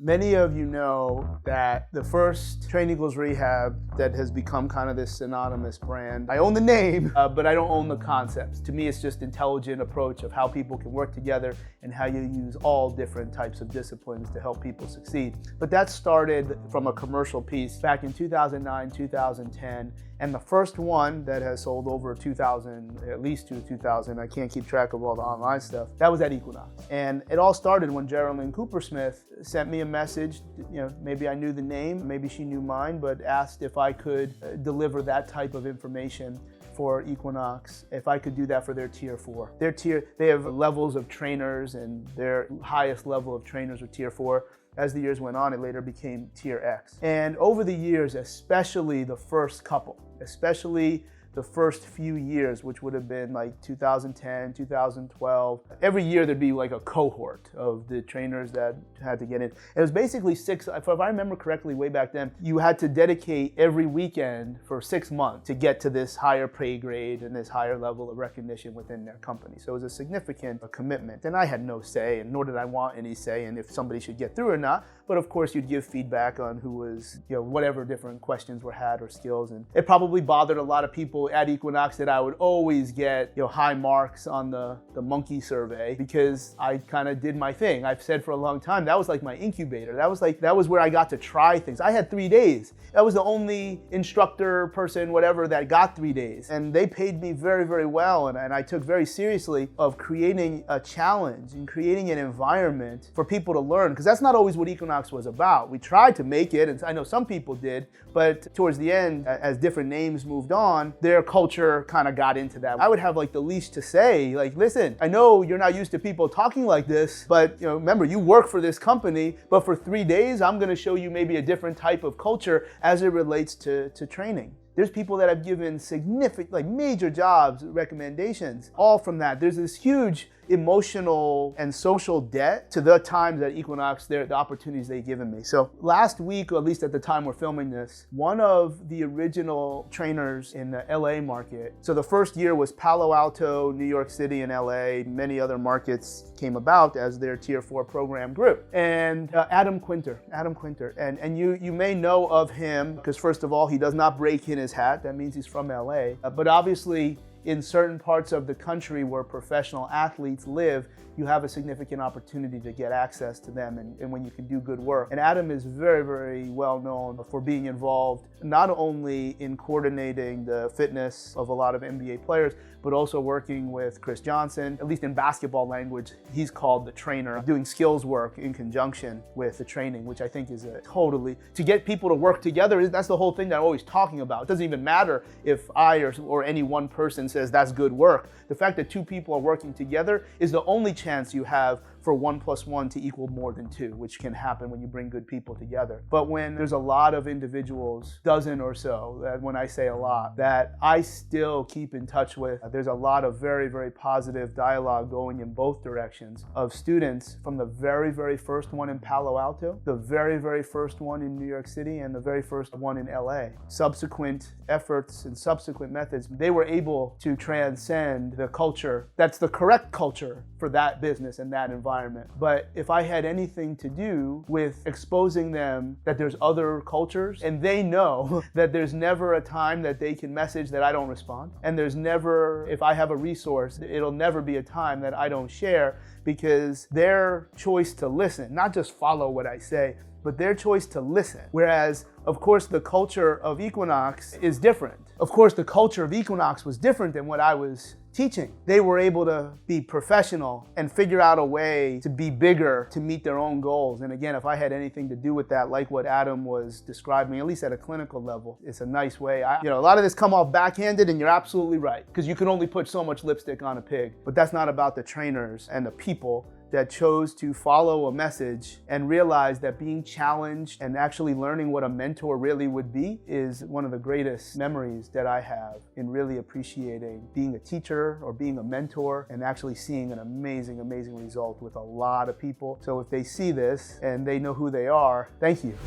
Many of you know that the first Training Rehab that has become kind of this synonymous brand, I own the name, but I don't own the concepts. To me, it's just intelligent approach of how people can work together and how you use all different types of disciplines to help people succeed. But that started from a commercial piece back in 2009, 2010. And the first one that has sold over 2,000, at least 2,000, I can't keep track of all the online stuff, that was at Equinox. And it all started when Geraldine Cooper-Smith sent me a message. Maybe I knew the name, maybe she knew mine, but asked if I could deliver that type of information for Equinox, if I could do that for their tier 4. They have levels of trainers, and their highest level of trainers are tier 4. As the years went on, it later became tier X. And over the years, especially the first couple, especially the first few years, which would have been like 2010, 2012, every year there'd be like a cohort of the trainers that had to get in. It was basically if I remember correctly way back then, you had to dedicate every weekend for 6 months to get to this higher pay grade and this higher level of recognition within their company. So it was a significant commitment. And I had no say, and nor did I want any say in if somebody should get through or not. But of course, you'd give feedback on who was, whatever different questions were had or skills. And it probably bothered a lot of people at Equinox that I would always get, high marks on the monkey survey because I kind of did my thing. I've said for a long time, that was like my incubator. That was where I got to try things. I had 3 days. That was the only instructor, person, whatever, that got 3 days. And they paid me very, very well. And I took very seriously of creating a challenge and creating an environment for people to learn, because that's not always what Equinox was about. We tried to make it, and I know some people did, but towards the end, as different names moved on, their culture kind of got into that. I would have like the leash to say, like, listen, I know you're not used to people talking like this, but remember, you work for this company, but for 3 days, I'm going to show you maybe a different type of culture as it relates to training. There's people that have given significant, like major jobs, recommendations, all from that. There's this huge emotional and social debt to the times at Equinox, the opportunities they've given me. So last week, or at least at the time we're filming this, one of the original trainers in the LA market, so the first year was Palo Alto, New York City, and LA. Many other markets came about as their tier 4 program grew. And Adam Quinter. And you may know of him because, first of all, he does not break in his hat. That means he's from LA. But obviously, in certain parts of the country where professional athletes live, you have a significant opportunity to get access to them and when you can do good work. And Adam is very, very well known for being involved not only in coordinating the fitness of a lot of NBA players, but also working with Chris Johnson. At least in basketball language, he's called the trainer, doing skills work in conjunction with the training, which I think is to get people to work together, that's the whole thing that I'm always talking about. It doesn't even matter if I or any one person says that's good work. The fact that 2 people are working together is the only chance you have for 1 + 1 to equal more than 2, which can happen when you bring good people together. But when there's a lot of individuals, dozen or so, that when I say a lot, that I still keep in touch with, there's a lot of very, very positive dialogue going in both directions of students from the very, very first one in Palo Alto, the very, very first one in New York City, and the very first one in LA. Subsequent efforts and subsequent methods, they were able to transcend the culture that's the correct culture for that business and that environment. But if I had anything to do with exposing them that there's other cultures, and they know that there's never a time that they can message that I don't respond, and there's never, if I have a resource, it'll never be a time that I don't share, because their choice to listen, not just follow what I say, but their choice to listen. Whereas, of course, the culture of Equinox is different. Of course, the culture of Equinox was different than what I was teaching. They were able to be professional and figure out a way to be bigger, to meet their own goals. And again, if I had anything to do with that, like what Adam was describing, at least at a clinical level, it's a nice way. A lot of this come off backhanded, and you're absolutely right, because you can only put so much lipstick on a pig. But that's not about the trainers and the people that chose to follow a message and realize that being challenged and actually learning what a mentor really would be is one of the greatest memories that I have in really appreciating being a teacher or being a mentor and actually seeing an amazing, amazing result with a lot of people. So if they see this and they know who they are, thank you.